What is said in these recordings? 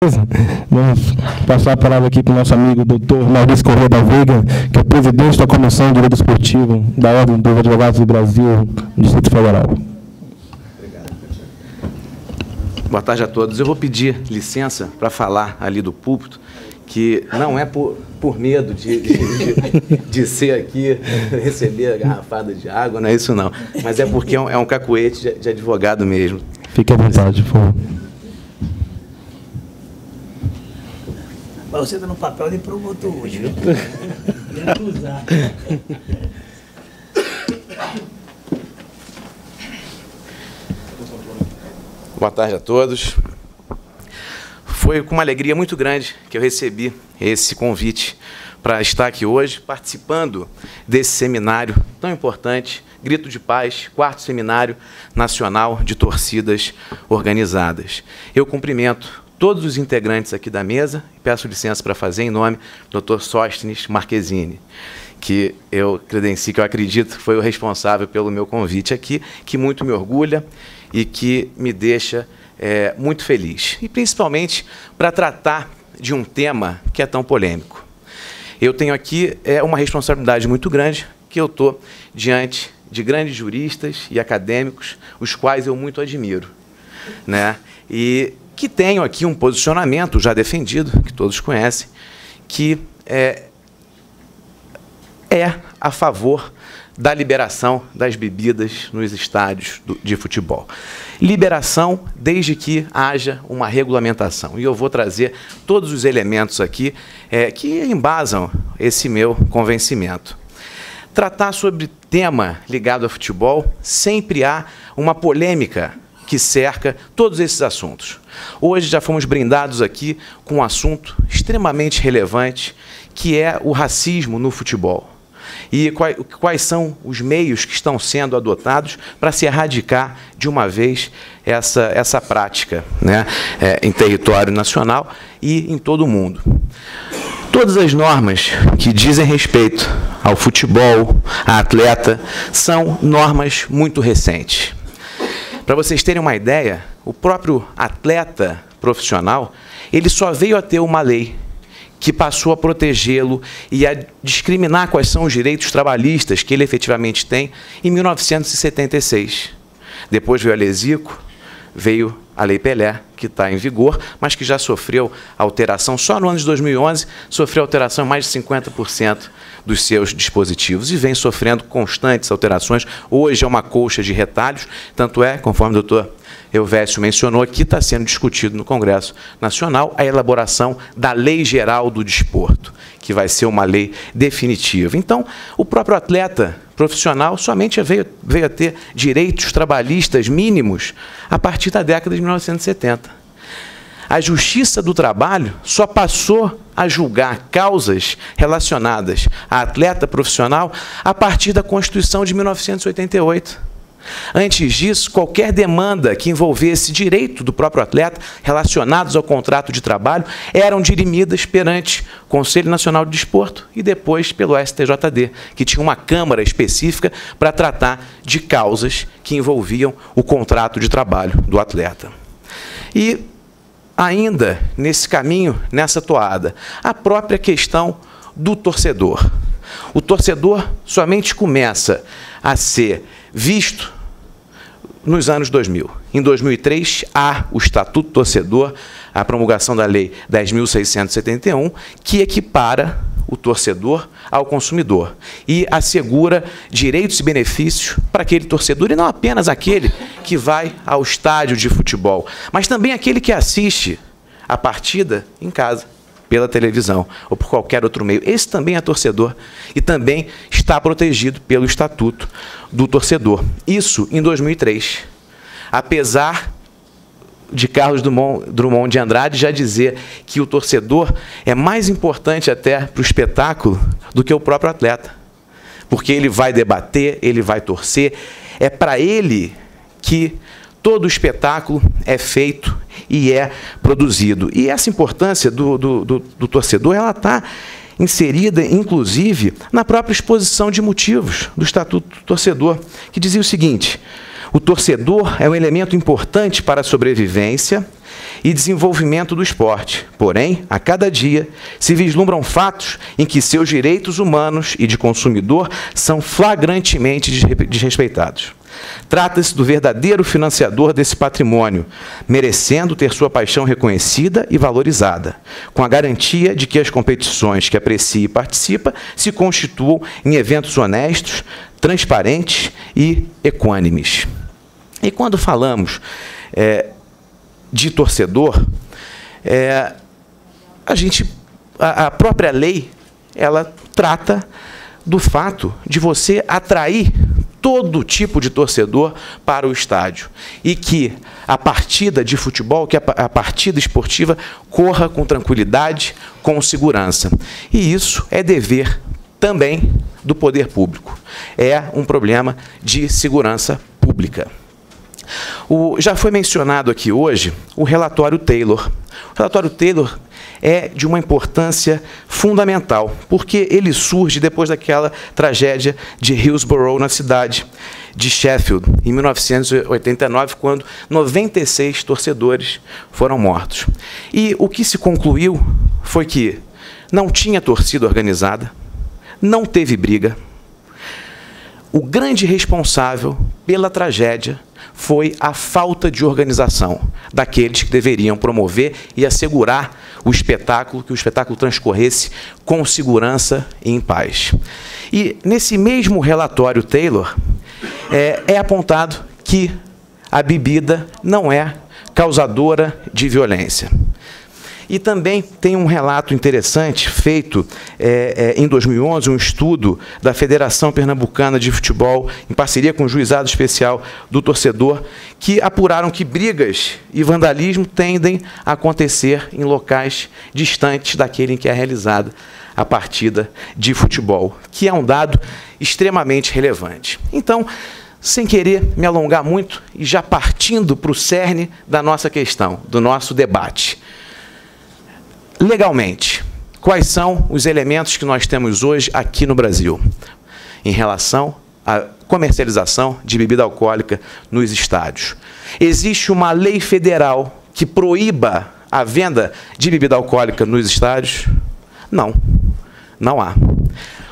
Vamos passar a palavra aqui para o nosso amigo doutor Maurício Corrêa da Veiga, que é presidente da Comissão de Direito Esportivo da Ordem dos Advogados do Brasil, do Distrito Federal. Obrigado. Boa tarde a todos. Eu vou pedir licença para falar ali do púlpito, que não é por medo de ser aqui, receber a garrafada de água, não é isso não, mas é porque é um cacuete de advogado mesmo. Fique à vontade, por favor. Você está no papel de promotor hoje, viu? Boa tarde a todos. Foi com uma alegria muito grande que eu recebi esse convite para estar aqui hoje, participando desse seminário tão importante, Grito de Paz, 4º Seminário Nacional de Torcidas Organizadas. Eu cumprimento todos os integrantes aqui da mesa e peço licença para fazer em nome do Dr. Sóstenes Marquezini, que eu credencio, que eu acredito que foi o responsável pelo meu convite aqui, que muito me orgulha e que me deixa muito feliz. E principalmente para tratar de um tema que é tão polêmico. Eu tenho aqui uma responsabilidade muito grande, que eu estou diante de grandes juristas e acadêmicos, os quais eu muito admiro, né? E que tenho aqui um posicionamento já defendido, que todos conhecem, que é a favor da liberação das bebidas nos estádios de futebol. Liberação desde que haja uma regulamentação. E eu vou trazer todos os elementos aqui que embasam esse meu convencimento. Tratar sobre tema ligado a futebol, sempre há uma polêmica que cerca todos esses assuntos. Hoje já fomos brindados aqui com um assunto extremamente relevante, que é o racismo no futebol. E quais são os meios que estão sendo adotados para se erradicar de uma vez essa prática, né, em território nacional e em todo o mundo. Todas as normas que dizem respeito ao futebol, a atleta, são normas muito recentes. Para vocês terem uma ideia, o próprio atleta profissional, ele só veio a ter uma lei que passou a protegê-lo e a discriminar quais são os direitos trabalhistas que ele efetivamente tem em 1976. Depois veio a Lei Zico, veio a Lei Pelé, que está em vigor, mas que já sofreu alteração. Só no ano de 2011 sofreu alteração em mais de 50% dos seus dispositivos e vem sofrendo constantes alterações. Hoje é uma colcha de retalhos, tanto é, conforme o doutor Elvésio mencionou aqui, está sendo discutido no Congresso Nacional a elaboração da Lei Geral do Desporto, que vai ser uma lei definitiva. Então, o próprio atleta profissional somente veio a ter direitos trabalhistas mínimos a partir da década de 1970. A Justiça do Trabalho só passou a julgar causas relacionadas a atleta profissional a partir da Constituição de 1988. Antes disso, qualquer demanda que envolvesse direito do próprio atleta relacionados ao contrato de trabalho eram dirimidas perante o Conselho Nacional de Desporto e depois pelo STJD, que tinha uma câmara específica para tratar de causas que envolviam o contrato de trabalho do atleta. E ainda nesse caminho, nessa toada, a própria questão do torcedor. O torcedor somente começa a ser visto nos anos 2000. Em 2003, há o Estatuto Torcedor, a promulgação da Lei 10.671, que equipara o torcedor ao consumidor e assegura direitos e benefícios para aquele torcedor, e não apenas aquele que vai ao estádio de futebol, mas também aquele que assiste a partida em casa, pela televisão ou por qualquer outro meio. Esse também é torcedor e também está protegido pelo Estatuto do Torcedor. Isso em 2003. Apesar de Carlos Drummond de Andrade já dizer que o torcedor é mais importante até para o espetáculo do que o próprio atleta. Porque ele vai debater, ele vai torcer, é para ele que todo o espetáculo é feito e é produzido. E essa importância do torcedor, ela está inserida, inclusive, na própria exposição de motivos do Estatuto do Torcedor, que dizia o seguinte: O torcedor é um elemento importante para a sobrevivência e desenvolvimento do esporte. Porém, a cada dia se vislumbram fatos em que seus direitos humanos e de consumidor são flagrantemente desrespeitados. Trata-se do verdadeiro financiador desse patrimônio, merecendo ter sua paixão reconhecida e valorizada, com a garantia de que as competições que aprecia e participa se constituam em eventos honestos, transparentes e equânimes. E quando falamos de torcedor, a própria lei, ela trata do fato de você atrair todo tipo de torcedor para o estádio e que a partida de futebol, que a partida esportiva corra com tranquilidade, com segurança. E isso é dever também do poder público. É um problema de segurança pública. Já foi mencionado aqui hoje o relatório Taylor. O relatório Taylor é de uma importância fundamental, porque ele surge depois daquela tragédia de Hillsborough, na cidade de Sheffield, em 1989, quando 96 torcedores foram mortos. E o que se concluiu foi que não tinha torcida organizada, não teve briga. O grande responsável pela tragédia foi a falta de organização daqueles que deveriam promover e assegurar o espetáculo, que o espetáculo transcorresse com segurança e em paz. E nesse mesmo relatório Taylor, é apontado que a bebida não é causadora de violência. E também tem um relato interessante feito em 2011, um estudo da Federação Pernambucana de Futebol, em parceria com o Juizado Especial do Torcedor, que apuraram que brigas e vandalismo tendem a acontecer em locais distantes daquele em que é realizada a partida de futebol, que é um dado extremamente relevante. Então, sem querer me alongar muito, e já partindo para o cerne da nossa questão, do nosso debate. Legalmente, quais são os elementos que nós temos hoje aqui no Brasil em relação à comercialização de bebida alcoólica nos estádios? Existe uma lei federal que proíba a venda de bebida alcoólica nos estádios? Não, não há.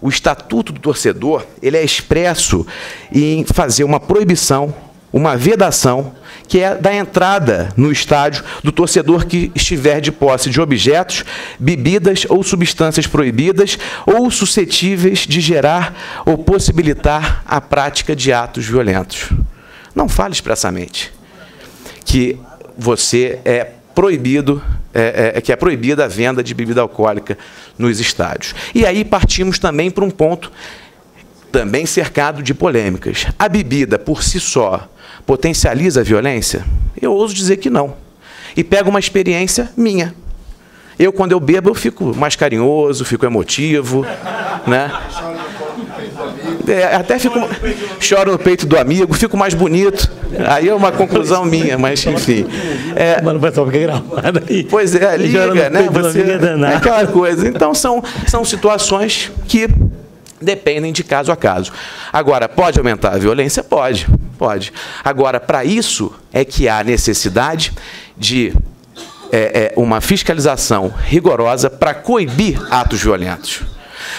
O Estatuto do Torcedor, ele é expresso em fazer uma proibição, uma vedação, que é da entrada no estádio do torcedor que estiver de posse de objetos, bebidas ou substâncias proibidas ou suscetíveis de gerar ou possibilitar a prática de atos violentos. Não fale expressamente que você que é proibida a venda de bebida alcoólica nos estádios. E aí partimos também para um ponto também cercado de polêmicas. A bebida, por si só, potencializa a violência? Eu ouso dizer que não. E pego uma experiência minha. Quando eu bebo, eu fico mais carinhoso, fico emotivo, né? Até choro no peito do amigo, fico mais bonito. Aí é uma conclusão minha, mas enfim. Mas o pessoal fica gravado aí. Pois é, liga, né? É aquela coisa. Então, são situações que dependem de caso a caso. Agora, pode aumentar a violência? Pode. Agora, para isso é que há necessidade de uma fiscalização rigorosa para coibir atos violentos.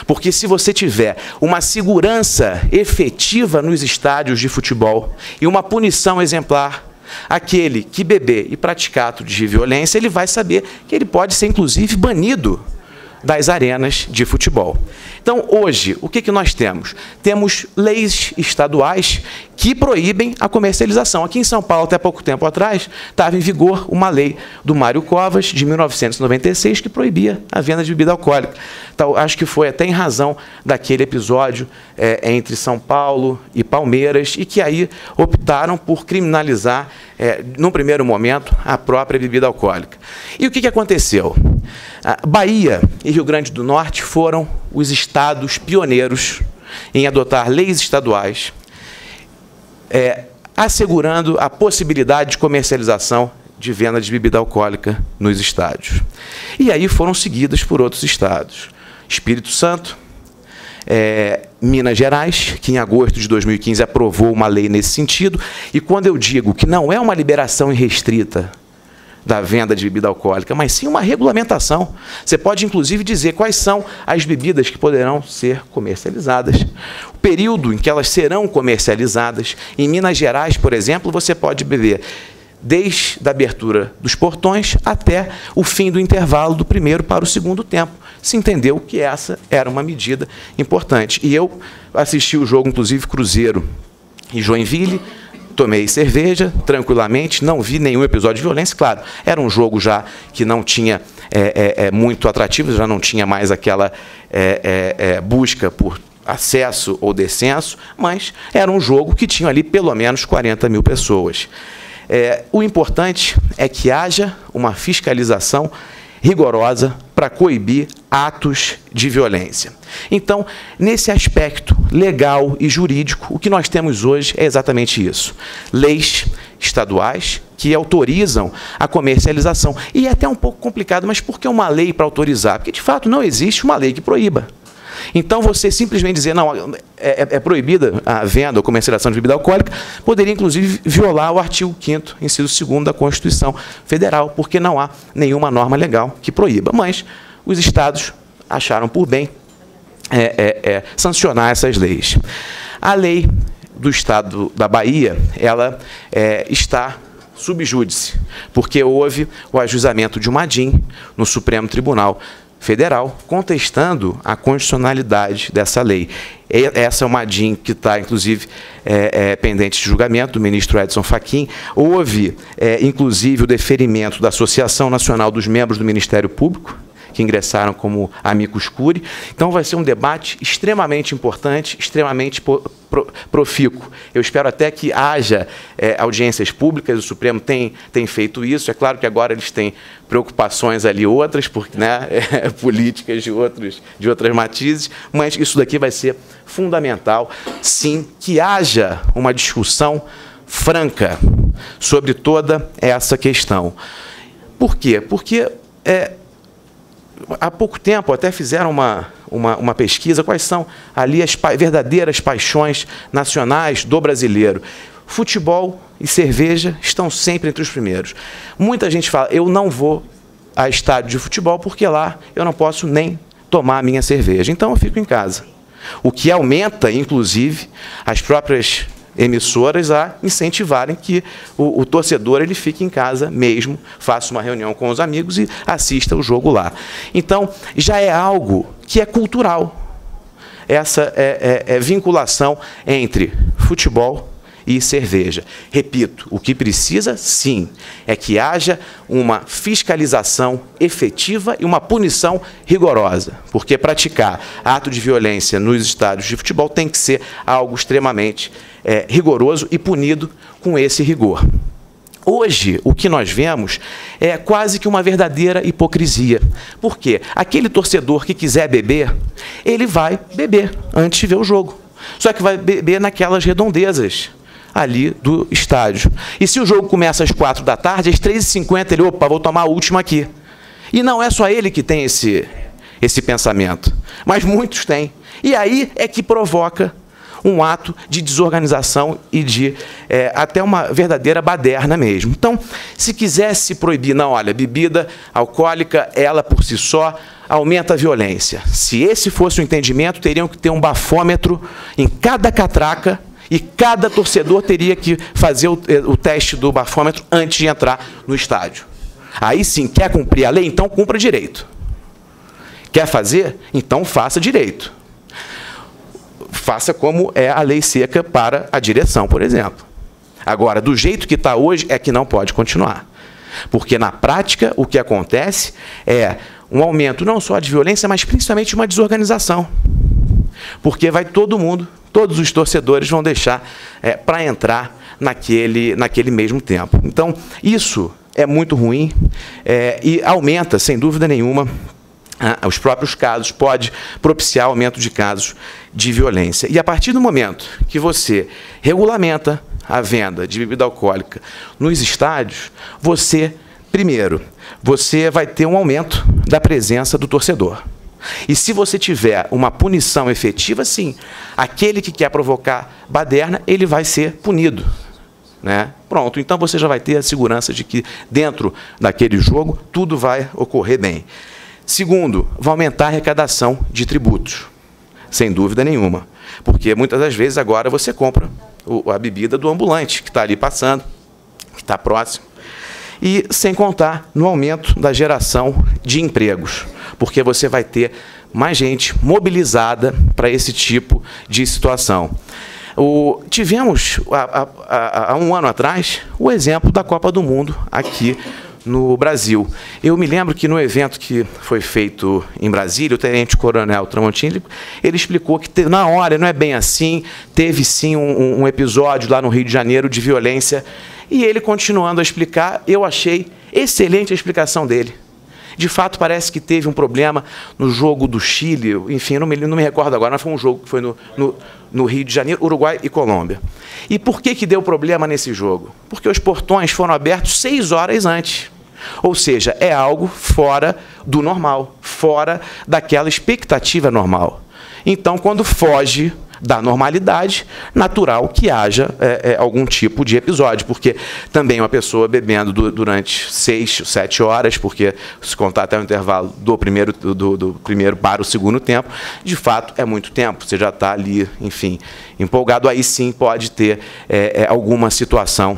Porque se você tiver uma segurança efetiva nos estádios de futebol e uma punição exemplar, aquele que beber e praticar ato de violência, ele vai saber que ele pode ser, inclusive, banido das arenas de futebol. Então, hoje, o que nós temos? Temos leis estaduais que proíbem a comercialização. Aqui em São Paulo, até pouco tempo atrás, estava em vigor uma lei do Mário Covas, de 1996, que proibia a venda de bebida alcoólica. Então, acho que foi até em razão daquele episódio entre São Paulo e Palmeiras, e que aí optaram por criminalizar, num primeiro momento, a própria bebida alcoólica. E o que aconteceu? Bahia e Rio Grande do Norte foram os estados pioneiros em adotar leis estaduais, assegurando a possibilidade de comercialização de venda de bebida alcoólica nos estádios. E aí foram seguidas por outros estados. Espírito Santo, Minas Gerais, que em agosto de 2015 aprovou uma lei nesse sentido. E quando eu digo que não é uma liberação irrestrita da venda de bebida alcoólica, mas sim uma regulamentação. Você pode, inclusive, dizer quais são as bebidas que poderão ser comercializadas. O período em que elas serão comercializadas. Em Minas Gerais, por exemplo, você pode beber desde a abertura dos portões até o fim do intervalo do primeiro para o segundo tempo. Se entendeu que essa era uma medida importante. E eu assisti o jogo, inclusive, Cruzeiro e Joinville, tomei cerveja tranquilamente, não vi nenhum episódio de violência. Claro, era um jogo já que não tinha muito atrativo, já não tinha mais aquela busca por acesso ou descenso, mas era um jogo que tinha ali pelo menos 40 mil pessoas. O importante é que haja uma fiscalização rigorosa para coibir atos de violência. Então, nesse aspecto legal e jurídico, o que nós temos hoje é exatamente isso. Leis estaduais que autorizam a comercialização. E é até um pouco complicado, mas por que uma lei para autorizar? Porque, de fato, não existe uma lei que proíba. Então, você simplesmente dizer, não, é proibida a venda ou comercialização de bebida alcoólica, poderia, inclusive, violar o artigo 5º, inciso 2º da Constituição Federal, porque não há nenhuma norma legal que proíba. Mas os estados acharam por bem sancionar essas leis. A lei do estado da Bahia, ela está sub júdice, porque houve o ajuizamento de uma ADIM no Supremo Tribunal Federal, contestando a constitucionalidade dessa lei. Essa é uma ADIM que está, inclusive, pendente de julgamento do ministro Edson Fachin. Houve, inclusive, o deferimento da Associação Nacional dos Membros do Ministério Público, que ingressaram como amicus curiae. Então, vai ser um debate extremamente importante, extremamente profícuo. Eu espero até que haja audiências públicas, o Supremo tem feito isso. É claro que agora eles têm preocupações ali outras, porque, políticas de outras matizes, mas isso daqui vai ser fundamental, sim, que haja uma discussão franca sobre toda essa questão. Por quê? Porque há pouco tempo até fizeram uma pesquisa, quais são ali as verdadeiras paixões nacionais do brasileiro. Futebol e cerveja estão sempre entre os primeiros. Muita gente fala, eu não vou a estádio de futebol porque lá eu não posso nem tomar a minha cerveja, então eu fico em casa. O que aumenta, inclusive, as próprias emissoras a incentivarem que o torcedor ele fique em casa mesmo, faça uma reunião com os amigos e assista o jogo lá. Então, já é algo que é cultural, essa vinculação entre futebol e cerveja. Repito, o que precisa, sim, é que haja uma fiscalização efetiva e uma punição rigorosa, porque praticar ato de violência nos estádios de futebol tem que ser algo extremamente rigoroso e punido com esse rigor. Hoje, o que nós vemos é quase que uma verdadeira hipocrisia. Por quê? Aquele torcedor que quiser beber, ele vai beber antes de ver o jogo. Só que vai beber naquelas redondezas ali do estádio. E se o jogo começa às 4 da tarde, às 3h50, ele, opa, vou tomar a última aqui. E não é só ele que tem esse pensamento, mas muitos têm. E aí é que provoca um ato de desorganização e de até uma verdadeira baderna mesmo. Então, se quisesse proibir, não, olha, bebida alcoólica, ela por si só aumenta a violência. Se esse fosse o entendimento, teriam que ter um bafômetro em cada catraca e cada torcedor teria que fazer o teste do bafômetro antes de entrar no estádio. Aí sim, quer cumprir a lei? Então cumpra direito. Quer fazer? Então faça direito. Faça como é a lei seca para a direção, por exemplo. Agora, do jeito que está hoje, é que não pode continuar. Porque, na prática, o que acontece é um aumento não só de violência, mas principalmente uma desorganização. Porque vai todo mundo, todos os torcedores vão deixar para entrar naquele mesmo tempo. Então, isso é muito ruim e aumenta, sem dúvida nenhuma, os próprios casos, pode propiciar aumento de casos de violência. E a partir do momento que você regulamenta a venda de bebida alcoólica nos estádios, primeiro, você vai ter um aumento da presença do torcedor. E se você tiver uma punição efetiva, sim, aquele que quer provocar baderna, ele vai ser punido, né? Pronto, então você já vai ter a segurança de que dentro daquele jogo tudo vai ocorrer bem. Segundo, vai aumentar a arrecadação de tributos, sem dúvida nenhuma, porque muitas das vezes agora você compra a bebida do ambulante que está ali passando, que está próximo, e sem contar no aumento da geração de empregos, porque você vai ter mais gente mobilizada para esse tipo de situação. Tivemos, há um ano atrás, o exemplo da Copa do Mundo aqui no Brasil. Eu me lembro que no evento que foi feito em Brasília, o tenente-coronel Tramontini, ele explicou que na hora, não é bem assim, teve sim um episódio lá no Rio de Janeiro de violência, e ele continuando a explicar, eu achei excelente a explicação dele. De fato, parece que teve um problema no jogo do Chile, enfim, eu não me recordo agora, mas foi um jogo que foi no Rio de Janeiro, Uruguai e Colômbia. E por que deu problema nesse jogo? Porque os portões foram abertos 6 horas antes. Ou seja, é algo fora do normal, fora daquela expectativa normal. Então, quando foge da normalidade, natural que haja algum tipo de episódio, porque também uma pessoa bebendo durante 6, 7 horas, porque se contar até o intervalo do primeiro para o segundo tempo, de fato é muito tempo, você já está ali, enfim, empolgado, aí sim pode ter alguma situação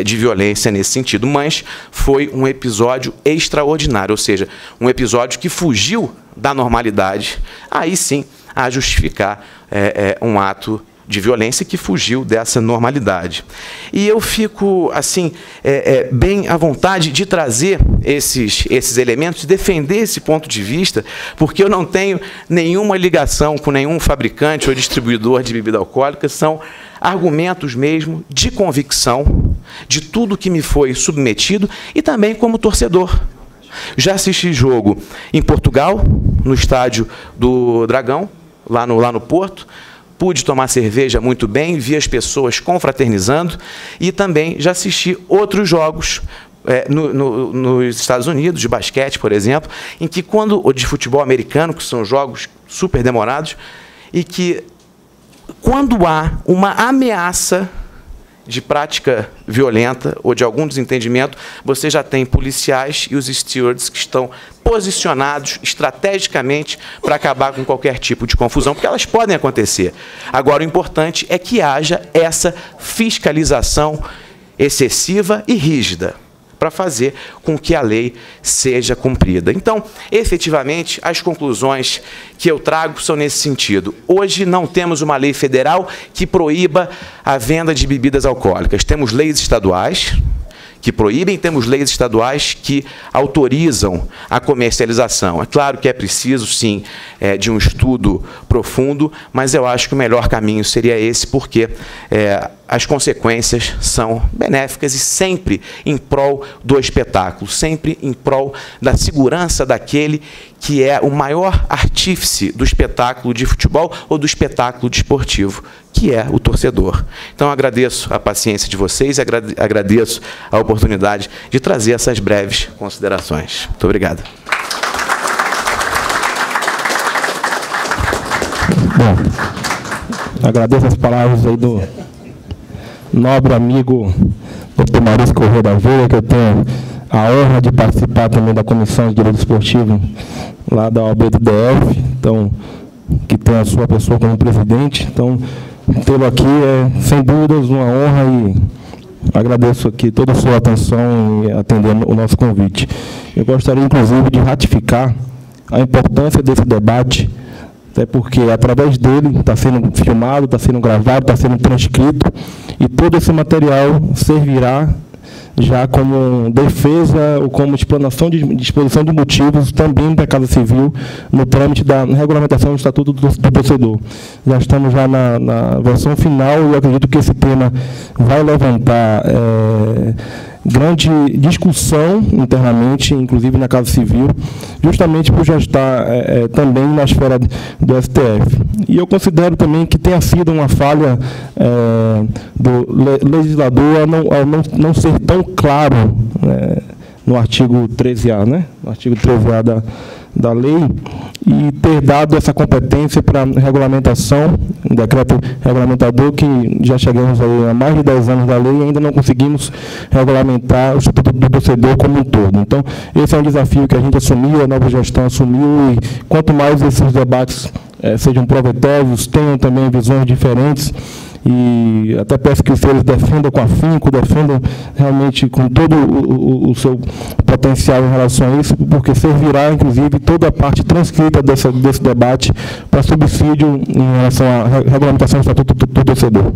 de violência nesse sentido, mas foi um episódio extraordinário, ou seja, um episódio que fugiu da normalidade, aí sim a justificar um ato de violência que fugiu dessa normalidade. E eu fico assim bem à vontade de trazer esses elementos, defender esse ponto de vista, porque eu não tenho nenhuma ligação com nenhum fabricante ou distribuidor de bebida alcoólica, são argumentos mesmo de convicção de tudo que me foi submetido e também como torcedor. Já assisti jogo em Portugal, no estádio do Dragão, lá no Porto, pude tomar cerveja muito bem, vi as pessoas confraternizando e também já assisti outros jogos nos Estados Unidos, de basquete, por exemplo, em que ou de futebol americano, que são jogos super demorados, e que quando há uma ameaça de prática violenta ou de algum desentendimento, você já tem policiais e os stewards que estão posicionados estrategicamente para acabar com qualquer tipo de confusão, porque elas podem acontecer. Agora, o importante é que haja essa fiscalização excessiva e rígida para fazer com que a lei seja cumprida. Então, efetivamente, as conclusões que eu trago são nesse sentido. Hoje não temos uma lei federal que proíba a venda de bebidas alcoólicas. Temos leis estaduais que proíbem, temos leis estaduais que autorizam a comercialização. É claro que é preciso, sim, de um estudo profundo, mas eu acho que o melhor caminho seria esse, porque as consequências são benéficas e sempre em prol do espetáculo, sempre em prol da segurança daquele que é o maior artífice do espetáculo de futebol ou do espetáculo desportivo, que é o torcedor. Então, agradeço a paciência de vocês e agradeço a oportunidade de trazer essas breves considerações. Muito obrigado. Bom, agradeço as palavras aí do nobre amigo Dr. Maurício Corrêa da Veiga, que eu tenho a honra de participar também da Comissão de Direito Esportivo lá da OAB do DF, então, que tem a sua pessoa como presidente. Então, tê-lo aqui é, sem dúvidas, uma honra e agradeço aqui toda a sua atenção e atendendo o nosso convite. Eu gostaria, inclusive, de ratificar a importância desse debate, até porque, através dele, está sendo filmado, está sendo gravado, está sendo transcrito, e todo esse material servirá já como defesa ou como explanação de exposição de motivos também da Casa Civil no trâmite da regulamentação do Estatuto do Torcedor. Já estamos já na versão final e eu acredito que esse tema vai levantar grande discussão internamente, inclusive na Casa Civil, justamente por já estar também na esfera do STF. E eu considero também que tenha sido uma falha do legislador ao não ser tão claro no artigo 13A, né? No artigo 13A da lei e ter dado essa competência para regulamentação, um decreto regulamentador que já chegamos aí a mais de 10 anos da lei e ainda não conseguimos regulamentar o Estatuto do Torcedor como um todo. Então, esse é um desafio que a gente assumiu, a nova gestão assumiu, e quanto mais esses debates sejam proveitosos, tenham também visões diferentes, e até peço que os senhores defendam com afinco, defendam realmente com todo o seu potencial em relação a isso, porque servirá, inclusive, toda a parte transcrita desse debate para subsídio em relação à regulamentação do Estatuto do Torcedor.